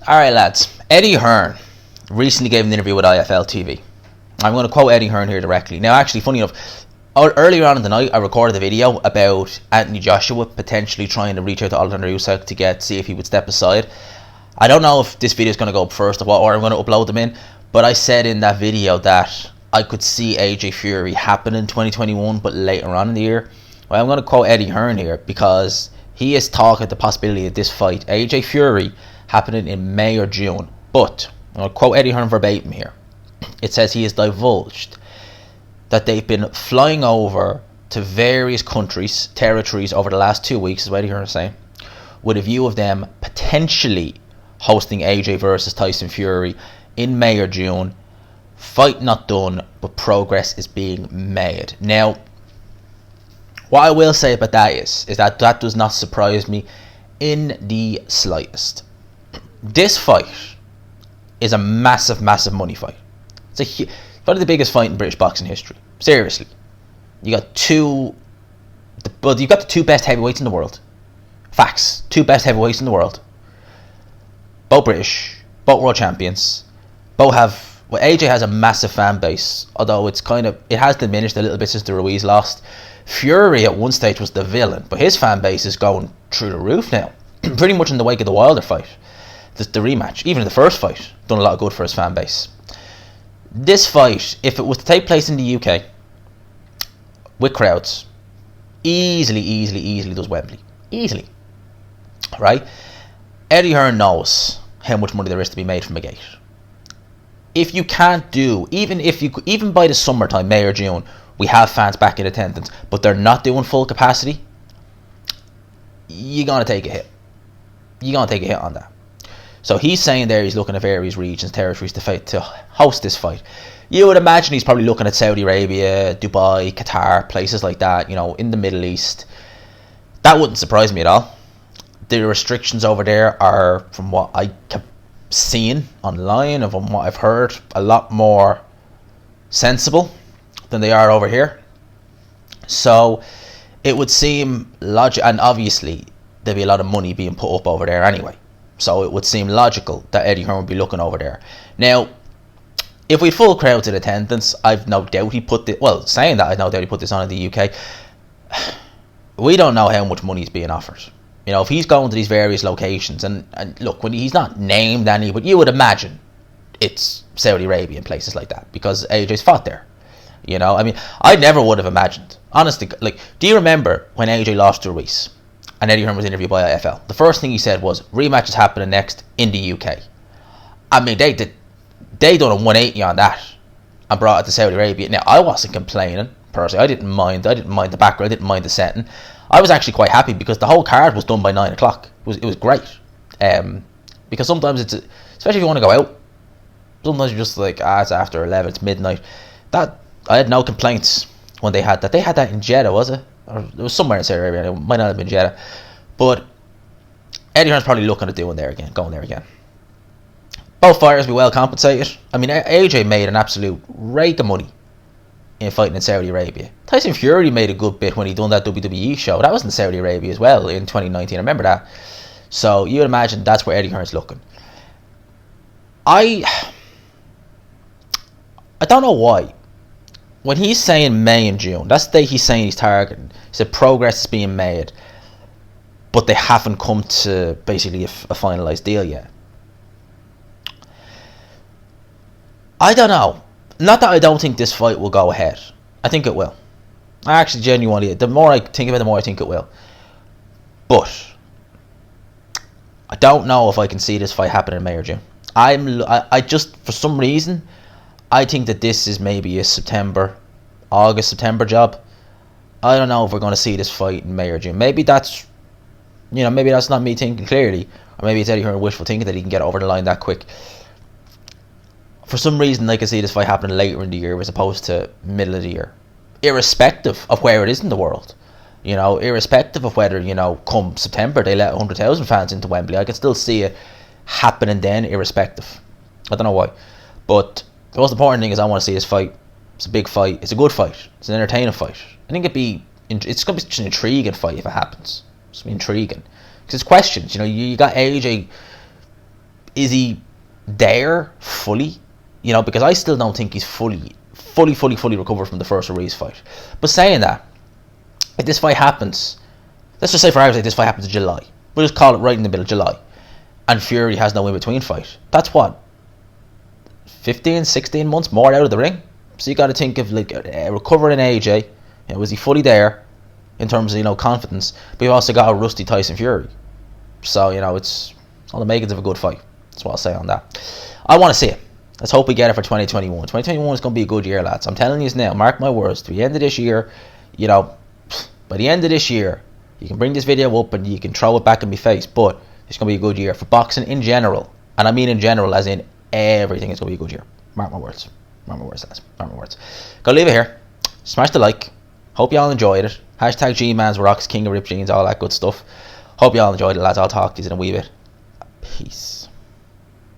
Alright lads, Eddie Hearn recently gave an interview with IFL TV. I'm going to quote Eddie Hearn here directly. Now actually, funny enough, earlier on in the night I recorded a video about Anthony Joshua potentially trying to reach out to Alexander Usyk to see if he would step aside. I don't know if this video is going to go up first of all, or I'm going to upload them in, but I said in that video that I could see AJ Fury happen in 2021, but later on in the year. Well, I'm going to quote Eddie Hearn here because he is talking the possibility of this fight, AJ Fury, happening in May or June. But I'll quote Eddie Hearn verbatim here. It says he has divulged that they've been flying over to various countries, territories over the last 2 weeks, is what Eddie Hearn is saying, with a view of them potentially hosting AJ versus Tyson Fury in May or June. Fight not done, but progress is being made. Now, what I will say about that is that does not surprise me in the slightest. This fight is a massive, massive money fight. It's probably the biggest fight in British boxing history. Seriously, you got you've got the two best heavyweights in the world. Facts, two best heavyweights in the world. Both British, both world champions. Both have. Well, AJ has a massive fan base, although it has diminished a little bit since the Ruiz lost. Fury at one stage was the villain, but his fan base is going through the roof now. Pretty much in the wake of the Wilder fight. The rematch, even in the first fight, done a lot of good for his fan base. This fight, if it was to take place in the UK with crowds, easily does Wembley. Easily. Right? Eddie Hearn knows how much money there is to be made from a gate. If you can't do, even by the summertime, May or June, we have fans back in attendance, but they're not doing full capacity, you're going to take a hit. You're going to take a hit on that. So he's saying there he's looking at various regions, territories to host this fight. You would imagine he's probably looking at Saudi Arabia, Dubai, Qatar, places like that, in the Middle East. That wouldn't surprise me at all. The restrictions over there are, from what I kept seeing online and from what I've heard, a lot more sensible than they are over here. So it would seem logical, and obviously there'd be a lot of money being put up over there anyway. So it would seem logical that Eddie Hearn would be looking over there. Now, if we had full crowds in attendance, I've no doubt he put this... Well, saying that, I no doubt he put this on in the UK. We don't know how much money is being offered. If he's going to these various locations, and look, when he's not named any, but you would imagine it's Saudi Arabia and places like that, because AJ's fought there. I never would have imagined. Honestly, do you remember when AJ lost to Ruiz? And Eddie Hearn was interviewed by IFL. The first thing he said was, rematch is happening next in the UK. I mean, they done a 180 on that and brought it to Saudi Arabia. Now, I wasn't complaining, personally. I didn't mind the background, I didn't mind the setting. I was actually quite happy because the whole card was done by 9 o'clock. It was great. Because sometimes especially if you want to go out, sometimes you're just like, it's after 11, it's midnight. I had no complaints when they had that. They had that in Jeddah, was it? Or it was somewhere in Saudi Arabia. It might not have been Jeddah. But Eddie Hearn's probably looking at going there again. Both fighters be well compensated. I mean, AJ made an absolute rake of money in fighting in Saudi Arabia. Tyson Fury made a good bit when he done that WWE show. That was in Saudi Arabia as well in 2019. I remember that. So you would imagine that's where Eddie Hearn's looking. I don't know why. When he's saying May and June, that's the day he's saying he's targeting. He said progress is being made, but they haven't come to basically a finalised deal yet. I don't know. Not that I don't think this fight will go ahead. I think it will. I actually genuinely, the more I think of it, the more I think it will. But I don't know if I can see this fight happening in May or June. I just, for some reason, I think that this is maybe a August, September job. I don't know if we're going to see this fight in May or June. Maybe that's not me thinking clearly. Or maybe it's Eddie Hearn wishful thinking that he can get over the line that quick. For some reason, I can see this fight happening later in the year as opposed to middle of the year. Irrespective of where it is in the world. Irrespective of whether, come September they let 100,000 fans into Wembley. I can still see it happening then, irrespective. I don't know why. But the most important thing is I want to see this fight. It's a big fight. It's a good fight. It's an entertaining fight. I think it's going to be an intriguing fight if it happens. It's going to be intriguing. Because it's questions. You got AJ Is he there fully? You know, because I still don't think he's fully recovered from the first Ruiz fight. But saying that, if this fight happens, let's just say for argument's sake, this fight happens in July. We'll just call it right in the middle of July. And Fury has no in-between fight. That's what? 15, 16 months more out of the ring? So you got to think of like recovering AJ. You know, was he fully there in terms of, you know, confidence? But you've also got a rusty Tyson Fury. So, you know, it's all the makings of a good fight. That's what I'll say on that. I want to see it. Let's hope we get it for 2021. 2021 is going to be a good year, lads. I'm telling you now, mark my words. To the end of this year, you know, by the end of this year, you can bring this video up and you can throw it back in my face. But it's going to be a good year for boxing in general. And I mean in general, as in everything is going to be a good year. Mark my words. Mark my words, lads. Mark my words. Gotta leave it here. Smash the like. Hope y'all enjoyed it. Hashtag G-Man's Rocks, King of Rip Jeans, all that good stuff. Hope y'all enjoyed it, lads. I'll talk to you in a wee bit. Peace.